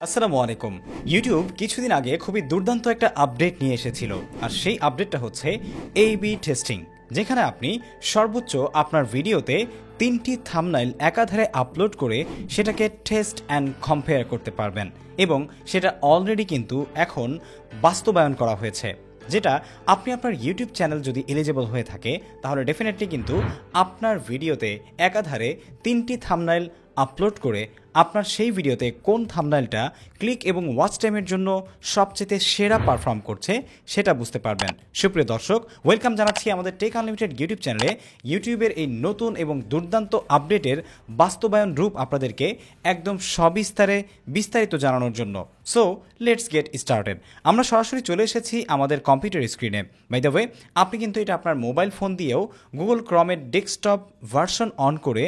আসসালামু আলাইকুম। ইউটিউব কিছুদিন আগে খুবই দুর্দান্ত একটা আপডেট নিয়ে এসেছিল, আর সেই আপডেটটা হচ্ছে A/B টেস্টিং, যেখানে আপনি সর্বোচ্চ আপনার ভিডিওতে 3টি থাম্বনেইল একাধারে আপলোড করে সেটাকে টেস্ট অ্যান্ড কম্পেয়ার করতে পারবেন, এবং সেটা অলরেডি কিন্তু এখন বাস্তবায়ন করা হয়েছে। যেটা আপনি আপনার ইউটিউব চ্যানেল যদি এলিজেবল হয়ে থাকে তাহলে ডেফিনেটলি কিন্তু আপনার ভিডিওতে একাধারে 3টি থাম্বনেইল আপলোড করে আপনার সেই ভিডিওতে কোন থাম্বনেইলটা ক্লিক এবং ওয়াচ টাইমের জন্য সবচেয়ে সেরা পারফর্ম করছে সেটা বুঝতে পারবেন। সুপ্রিয় দর্শক, ওয়েলকাম জানাচ্ছি আমাদের টেক আনলিমিটেড ইউটিউব চ্যানেলে। ইউটিউবের এই নতুন এবং দুর্দান্ত আপডেটের বাস্তবায়ন রূপ আপনাদেরকে একদম বিস্তারিত জানানোর জন্য। So let's get started. আমরা সরাসরি চলে এসেছি আমাদের কম্পিউটার স্ক্রিনে। বাই দ্য ওয়ে, আপনি কিন্তু এটা আপনার মোবাইল ফোন দিয়েও গুগল ক্রমের ডেস্কটপ ভার্সন অন করে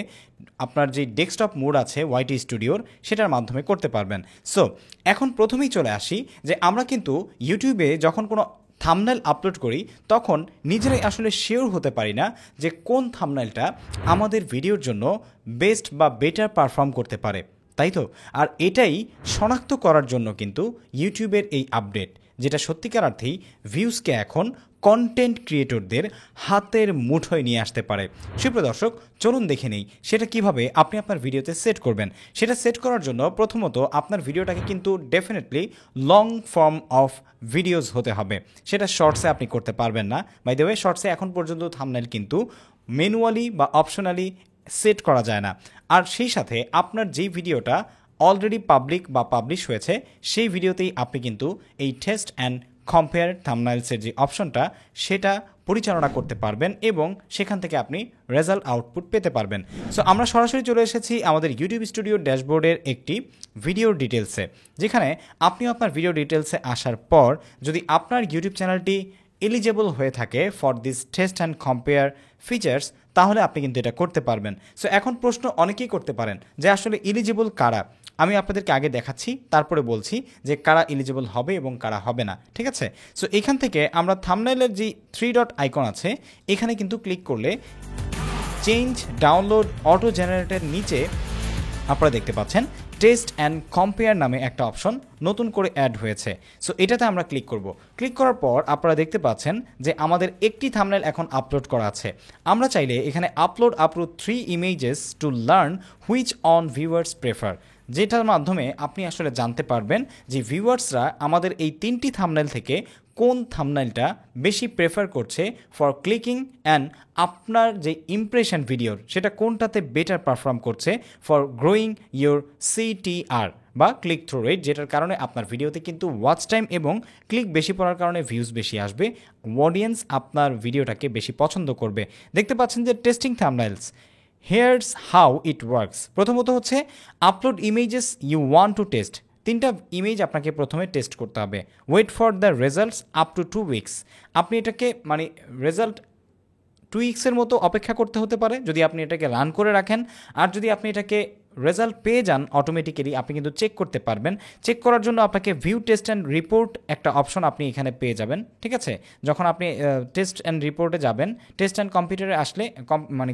আপনার যে ডেস্কটপ মোড আছে ওয়াইটি স্টুডিওর, সেটার মাধ্যমে করতে পারবেন। সো এখন প্রথমেই চলে আসি যে আমরা কিন্তু ইউটিউবে যখন কোনো থাম্বনেল আপলোড করি তখন নিজেরাই আসলে শিওর হতে পারি না যে কোন থাম্বনেলটা আমাদের ভিডিওর জন্য বেস্ট বা বেটার পারফর্ম করতে পারে, তাই তো? আর এটাই শনাক্ত করার জন্য কিন্তু ইউটিউবের এই আপডেট, যেটা সত্যিকার অর্থেই ভিউজকে এখন কন্টেন্ট ক্রিয়েটরদের হাতের মুঠোয় নিয়ে আসতে পারে। সুপ্রিয় দর্শক, চলুন দেখে নেই সেটা কিভাবে আপনি আপনার ভিডিওতে সেট করবেন। সেটা সেট করার জন্য প্রথমত আপনার ভিডিওটাকে কিন্তু definitely long form of videos হতে হবে। সেটা শর্টসে আপনি করতে পারবেন না। বাই দ্য ওয়ে, শর্টসে এখন পর্যন্ত থাম্বনেল কিন্তু ম্যানুয়ালি বা অপশনালি সেট করা যায় না। আর সেই সাথে আপনার যেই ভিডিওটা অলরেডি পাবলিক বা পাবলিশ হয়েছে সেই ভিডিওতেই আপনি কিন্তু এই টেস্ট অ্যান্ড কম্পেয়ার থাম্বনেইলসের যে অপশনটা সেটা পরিচালনা করতে পারবেন, এবং সেখান থেকে আপনি রেজাল্ট আউটপুট পেতে পারবেন। সো আমরা সরাসরি চলে এসেছি আমাদের ইউটিউব স্টুডিওর ড্যাশবোর্ডের একটি ভিডিওর ডিটেলসে, যেখানে আপনি আপনার ভিডিও ডিটেলসে আসার পর যদি আপনার ইউটিউব চ্যানেলটি এলিজেবল হয়ে থাকে for this test and compare features, তাহলে আপনি কিন্তু এটা করতে পারবেন। সো এখন প্রশ্ন অনেকেই করতে পারেন যে আসলে এলিজেবল কারা। আমি আপনাদেরকে আগে দেখাচ্ছি, তারপরে বলছি যে কারা এলিজেবল হবে এবং কারা হবে না, ঠিক আছে? সো এখান থেকে আমরা থাম্বনেইলের যে 3 ডট আইকন আছে এখানে কিন্তু ক্লিক করলে চেঞ্জ ডাউনলোড অটো জেনারেটের নিচে আপনারা দেখতে পাচ্ছেন টেস্ট অ্যান্ড কম্পেয়ার নামে একটা অপশন নতুন করে অ্যাড হয়েছে। সো এটাতে আমরা ক্লিক করব। ক্লিক করার পর আপনারা দেখতে পাচ্ছেন যে আমাদের একটি থাম্বনেইল এখন আপলোড করা আছে। আমরা চাইলে এখানে upload 3 images to learn which on viewers prefer, যেটার মাধ্যমে আপনি আসলে জানতে পারবেন যে ভিউয়ার্সরা আমাদের এই 3টি থাম্বনেইল থেকে কোন থাম্বনেইলটা বেশি প্রেফার করছে ফর ক্লিকিং, অ্যান্ড আপনার যে ইমপ্রেশন ভিডিওর সেটা কোনটাতে বেটার পারফর্ম করছে ফর গ্রোয়িং ইউর CTR বা ক্লিক থ্রু রেট, যেটার কারণে আপনার ভিডিওতে কিন্তু ওয়াচ টাইম এবং ক্লিক বেশি পড়ার কারণে ভিউজ বেশি আসবে, অডিয়েন্স আপনার ভিডিওটাকে বেশি পছন্দ করবে। দেখতে পাচ্ছেন যে testing thumbnails, here's how it works. প্রথমত হচ্ছে upload images you want to test. 3টা ইমেজ আপনাকে প্রথমে টেস্ট করতে হবে। Wait for the results up to 2 weeks. আপনি এটাকে রেজাল্ট 2 উইক্সের মতো অপেক্ষা করতে হতে পারে যদি আপনি এটাকে রান করে রাখেন। আর যদি আপনি এটাকে রেজাল্ট পেয়ে যান অটোমেটিক্যালি, আপনি কিন্তু চেক করতে পারবেন। চেক করার জন্য আপনাকে ভিউ টেস্ট অ্যান্ড রিপোর্ট একটা অপশন আপনি এখানে পেয়ে যাবেন, ঠিক আছে? যখন আপনি টেস্ট অ্যান্ড রিপোর্টে যাবেন, টেস্ট অ্যান্ড কম্পিউটারে আসলে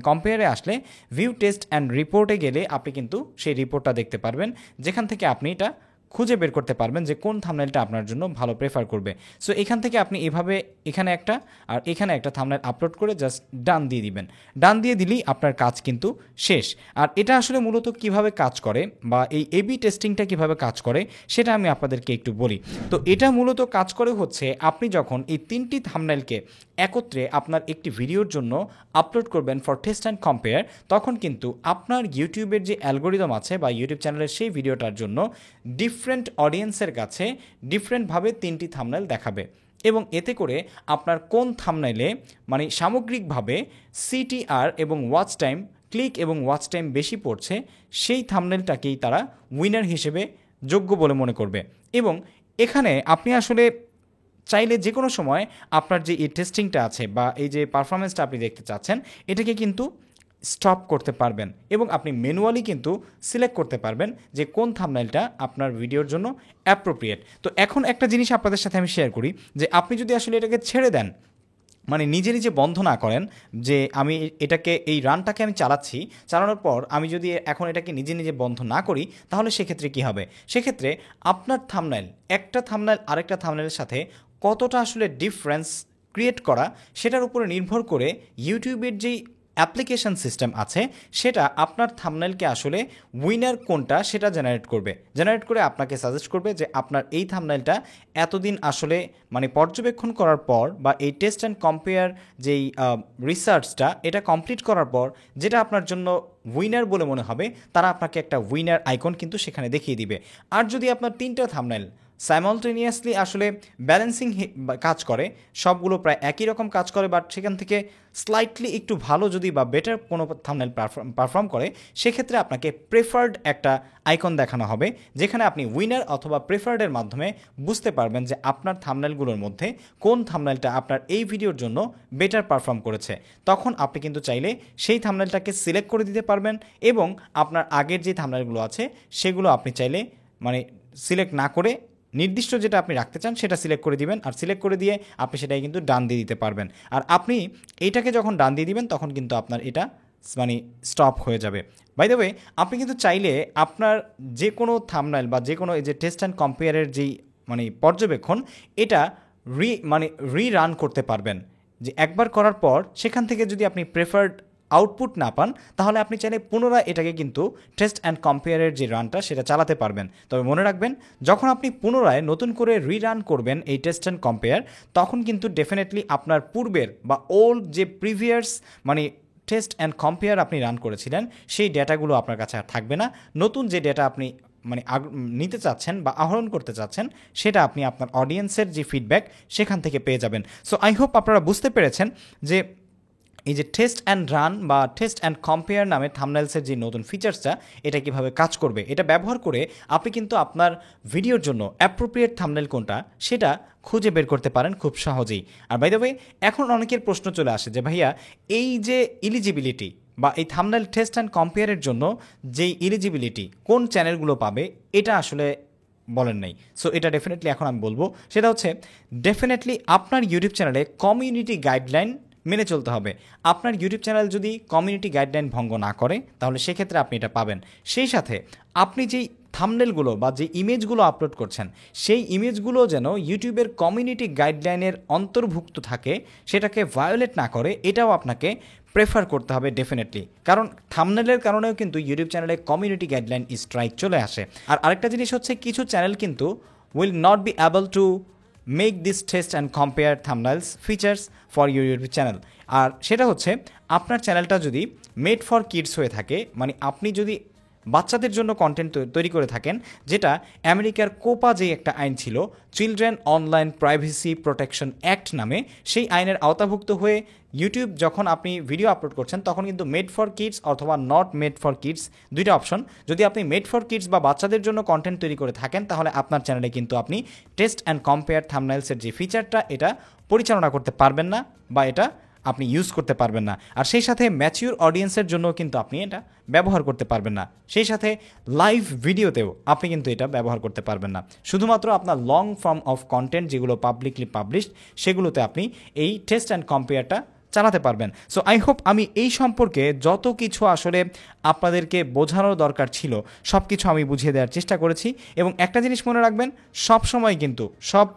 কম্পেয়ারে আসলে ভিউ টেস্ট অ্যান্ড রিপোর্টে গেলে আপনি কিন্তু সেই রিপোর্টটা দেখতে পারবেন, যেখান থেকে আপনি এটা খুঁজে বের করতে পারবেন যে কোন থাম্বনেইলটা আপনার জন্য ভালো প্রেফার করবে। সো এখান থেকে আপনি এভাবে এখানে একটা আর এখানে একটা থাম্বনেইল আপলোড করে জাস্ট ডান দিয়ে দিবেন। ডান দিয়ে দিলেই আপনার কাজ কিন্তু শেষ। আর এটা আসলে মূলত কিভাবে কাজ করে বা এই A/B টেস্টিংটা কিভাবে কাজ করে সেটা আমি আপনাদেরকে একটু বলি। তো এটা মূলত কাজ করে হচ্ছে আপনি যখন এই 3টি থাম্বনেইলকে একত্রে আপনার একটি ভিডিওর জন্য আপলোড করবেন ফর টেস্ট অ্যান্ড কম্পেয়ার, তখন কিন্তু আপনার ইউটিউবের যে অ্যালগোরিদম আছে বা ইউটিউব চ্যানেলের সেই ভিডিওটার জন্য ডিফারেন্ট অডিয়েন্সের কাছে ডিফারেন্টভাবে 3টি থাম্বনেইল দেখাবে, এবং এতে করে আপনার কোন থাম্বনেইলে সামগ্রিকভাবে CTR এবং ওয়াচ টাইম, ক্লিক এবং ওয়াচ টাইম বেশি পড়ছে সেই থাম্বনেইলটাকেই তারা উইনার হিসেবে যোগ্য বলে মনে করবে। এবং এখানে আপনি আসলে চাইলে যে কোনো সময় আপনার যে এই টেস্টিংটা আছে বা এই যে পারফরমেন্সটা আপনি দেখতে চাচ্ছেন এটাকে কিন্তু স্টপ করতে পারবেন, এবং আপনি ম্যানুয়ালি কিন্তু সিলেক্ট করতে পারবেন যে কোন থাম্বনেইলটা আপনার ভিডিওর জন্য অ্যাপ্রোপ্রিয়েট। তো এখন একটা জিনিস আপনাদের সাথে আমি শেয়ার করি যে আপনি যদি আসলে এটাকে ছেড়ে দেন মানে নিজে নিজে বন্ধ না করেন যে আমি এটাকে এই রানটাকে আমি চালাচ্ছি, চালানোর পর আমি যদি এখন এটাকে নিজে নিজে বন্ধ না করি তাহলে সেক্ষেত্রে কি হবে? সেক্ষেত্রে আপনার থাম্বনেল একটা থাম্বনেল আরেকটা থাম্বনেলের সাথে কতটা আসলে ডিফারেন্স ক্রিয়েট করা সেটার উপরে নির্ভর করে ইউটিউবের যেই অ্যাপ্লিকেশন সিস্টেম আছে সেটা আপনার থাম্বনেলকে আসলে উইনার কোনটা সেটা জেনারেট করে আপনাকে সাজেস্ট করবে যে আপনার এই থাম্বনেলটা এতদিন আসলে মানে পর্যবেক্ষণ করার পর বা এই টেস্ট অ্যান্ড কম্পেয়ার যেই রিসার্চটা এটা কমপ্লিট করার পর যেটা আপনার জন্য উইনার বলে মনে হবে তারা আপনাকে একটা উইনার আইকন কিন্তু সেখানে দেখিয়ে দিবে। আর যদি আপনার 3টা থাম্বনেল সাইমলটেনিয়াসলি আসলে ব্যালেন্সিং কাজ করে, সবগুলো প্রায় একই রকম কাজ করে, বাট সেখান থেকে স্লাইটলি একটু ভালো যদি বা বেটার কোনো থাম্বনেল পারফর্ম করে, সেক্ষেত্রে আপনাকে প্রেফার্ড একটা আইকন দেখানো হবে যেখানে আপনি উইনার অথবা প্রেফার্ডের মাধ্যমে বুঝতে পারবেন যে আপনার থাম্বনেলগুলোর মধ্যে কোন থাম্বনেলটা আপনার এই ভিডিওর জন্য বেটার পারফর্ম করেছে। তখন আপনি কিন্তু চাইলে সেই থাম্বনেলটাকে সিলেক্ট করে দিতে পারবেন এবং আপনার আগের যে থাম্বনেলগুলো আছে সেগুলো আপনি চাইলে মানে সিলেক্ট না করে নির্দিষ্ট যেটা আপনি রাখতে চান সেটা সিলেক্ট করে দিবেন, আর সিলেক্ট করে দিয়ে আপনি সেটাই কিন্তু ডান দিয়ে দিতে পারবেন। আর আপনি এইটাকে যখন ডান দিয়ে দিবেন তখন কিন্তু আপনার এটা মানে স্টপ হয়ে যাবে। বাই দ্য ওয়ে, আপনি কিন্তু চাইলে আপনার যে কোনো থাম্বনেল বা যে কোনো এই যে টেস্ট অ্যান্ড কম্পেয়ারের যেই মানে পর্যবেক্ষণ এটা রিরান করতে পারবেন, যে একবার করার পর সেখান থেকে যদি আপনি প্রেফার্ড আউটপুট না পান তাহলে আপনি চাইলে পুনরায় এটাকে কিন্তু টেস্ট অ্যান্ড কম্পেয়ারের যে রানটা সেটা চালাতে পারবেন। তবে মনে রাখবেন, যখন আপনি পুনরায় নতুন করে রিরান করবেন এই টেস্ট অ্যান্ড কম্পেয়ার, তখন কিন্তু ডেফিনেটলি আপনার পূর্বের বা ওল্ড যে প্রিভিয়াস মানে টেস্ট অ্যান্ড কম্পেয়ার আপনি রান করেছিলেন সেই ডেটাগুলো আপনার কাছে আর থাকবে না। নতুন যে ডেটা আপনি মানে নিতে চাচ্ছেন বা আহরণ করতে চাচ্ছেন সেটা আপনি আপনার অডিয়েন্সের যে ফিডব্যাক সেখান থেকে পেয়ে যাবেন। সো আই হোপ আপনারা বুঝতে পেরেছেন যে এই যে টেস্ট অ্যান্ড রান বা টেস্ট অ্যান্ড কম্পেয়ার নামে থাম্বনেলসের যে নতুন ফিচার্সটা এটা কীভাবে কাজ করবে। এটা ব্যবহার করে আপনি কিন্তু আপনার ভিডিওর জন্য অ্যাপ্রোপ্রিয়েট থাম্বনেল কোনটা সেটা খুঁজে বের করতে পারেন খুব সহজেই। আর বাই দ্য ওয়ে, এখন অনেকের প্রশ্ন চলে আসে যে ভাইয়া এই যে এলিজিবিলিটি বা এই থাম্বনেল টেস্ট অ্যান্ড কম্পেয়ারের জন্য যেই এলিজিবিলিটি কোন চ্যানেলগুলো পাবে এটা আসলে বলেন নাই। সো এটা ডেফিনেটলি এখন আমি বলবো, সেটা হচ্ছে ডেফিনেটলি আপনার ইউটিউব চ্যানেলে কমিউনিটি গাইডলাইন মেনে চলতে হবে। আপনার ইউটিউব চ্যানেল যদি কমিউনিটি গাইডলাইন ভঙ্গ না করে তাহলে সেক্ষেত্রে আপনি এটা পাবেন। সেই সাথে আপনি যেই থাম্বনেলগুলো বা যে ইমেজগুলো আপলোড করছেন সেই ইমেজগুলো যেন ইউটিউবের কমিউনিটি গাইডলাইনের অন্তর্ভুক্ত থাকে, সেটাকে ভায়োলেট না করে, এটাও আপনাকে প্রেফার করতে হবে ডেফিনেটলি। কারণ থাম্বনেলের কারণেও কিন্তু ইউটিউব চ্যানেলে কমিউনিটি গাইডলাইন স্ট্রাইক চলে আসে। আর আরেকটা জিনিস হচ্ছে, কিছু চ্যানেল কিন্তু will not be able to make this test and compare thumbnails features for your YouTube channel. আর সেটা হচ্ছে আপনার চ্যানেলটা যদি মেড ফর কিডস হয়ে থাকে, মানে আপনি যদি বাচ্চাদের জন্য কন্টেন্ট তৈরি করে থাকেন, যেটা আমেরিকার কোপা যে একটা আইন ছিল children online privacy protection act নামে, সেই আইনের আওতাভুক্ত হয়ে ইউটিউব যখন আপনি ভিডিও আপলোড করছেন তখন কিন্তু মেড ফর কিডস অথবা নট মেড ফর কিডস দুইটা অপশন। যদি আপনি মেড ফর কিডস বা বাচ্চাদের জন্য কন্টেন্ট তৈরি করে থাকেন তাহলে আপনার চ্যানেলে কিন্তু আপনি টেস্ট অ্যান্ড কম্পেয়ার থাম্বনেলসের যে ফিচারটা এটা পরিচালনা করতে পারবেন না বা এটা আপনি ইউজ করতে পারবেন না। আর সেই সাথে ম্যাচিউর অডিয়েন্সের জন্য কিন্তু আপনি এটা ব্যবহার করতে পারবেন না। সেই সাথে লাইভ ভিডিওতেও আপনি কিন্তু এটা ব্যবহার করতে পারবেন না। শুধুমাত্র আপনার লং ফর্ম অফ কন্টেন্ট যেগুলো পাবলিকলি পাবলিশড সেগুলোতে আপনি এই টেস্ট অ্যান্ড কম্পেয়ারটা চালাতে পারবেন। সো আই হোপ আমি এই সম্পর্কে যত কিছু আসলে আপনাদেরকে বোঝানোর দরকার ছিল সব কিছু আমি বুঝিয়ে দেওয়ার চেষ্টা করেছি। এবং একটা জিনিস মনে রাখবেন, সব সময় কিন্তু সব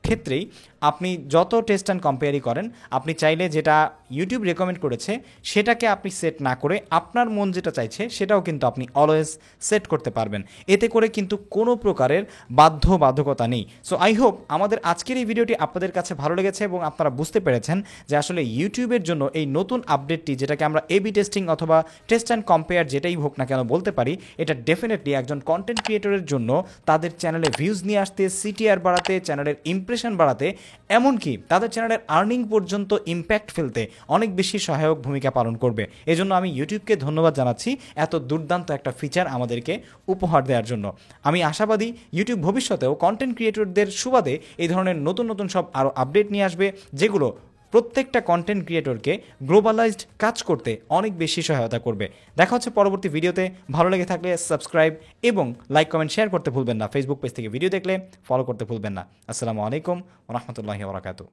ক্ষেত্রেই আপনি যত টেস্ট অ্যান্ড কম্পেয়ারই করেন, আপনি চাইলে যেটা ইউটিউব রেকমেন্ড করেছে সেটাকে আপনি সেট না করে আপনার মন যেটা চাইছে সেটাও কিন্তু আপনি অলওয়েজ সেট করতে পারবেন। এতে করে কিন্তু কোনো প্রকারের বাধ্যবাধকতা নেই। সো আই হোপ আমাদের আজকের এই ভিডিওটি আপনাদের কাছে ভালো লেগেছে এবং আপনারা বুঝতে পেরেছেন যে আসলে ইউটিউবের জন্য এই নতুন আপডেটটি, যেটাকে আমরা এবি টেস্টিং অথবা টেস্ট অ্যান্ড কম্পেয়ার যেটাই হোক না কেন বলতে পারি, এটা ডেফিনেটলি একজন কন্টেন্ট ক্রিয়েটরের জন্য তাদের চ্যানেলে ভিউজ নিয়ে আসতে, সিটিআর বাড়াতে, চ্যানেলের ইমপ্রেশন বাড়াতে, এমনকি তাদের চ্যানেলের আর্নিং পর্যন্ত ইম্প্যাক্ট ফেলতে অনেক বেশি সহায়ক ভূমিকা পালন করবে। এজন্য আমি ইউটিউবকে ধন্যবাদ জানাচ্ছি এত দুর্দান্ত একটা ফিচার আমাদেরকে উপহার দেওয়ার জন্য। আমি আশাবাদী ইউটিউব ভবিষ্যতেও কন্টেন্ট ক্রিয়েটরদের সুবাদে এই ধরনের নতুন নতুন সব আরও আপডেট নিয়ে আসবে, যেগুলো প্রত্যেকটা কন্টেন্ট ক্রিয়েটরকে গ্লোবালাইজড কাজ করতে অনেক বেশি সহায়তা করবে। দেখা হচ্ছে পরবর্তী ভিডিওতে। ভালো লেগে থাকলে সাবস্ক্রাইব এবং লাইক কমেন্ট শেয়ার করতে ভুলবেন না। ফেসবুক পেজ থেকে ভিডিও দেখলে ফলো করতে ভুলবেন না। আসসালামু আলাইকুম ওয়া রাহমাতুল্লাহি ওয়া বারাকাতুহু।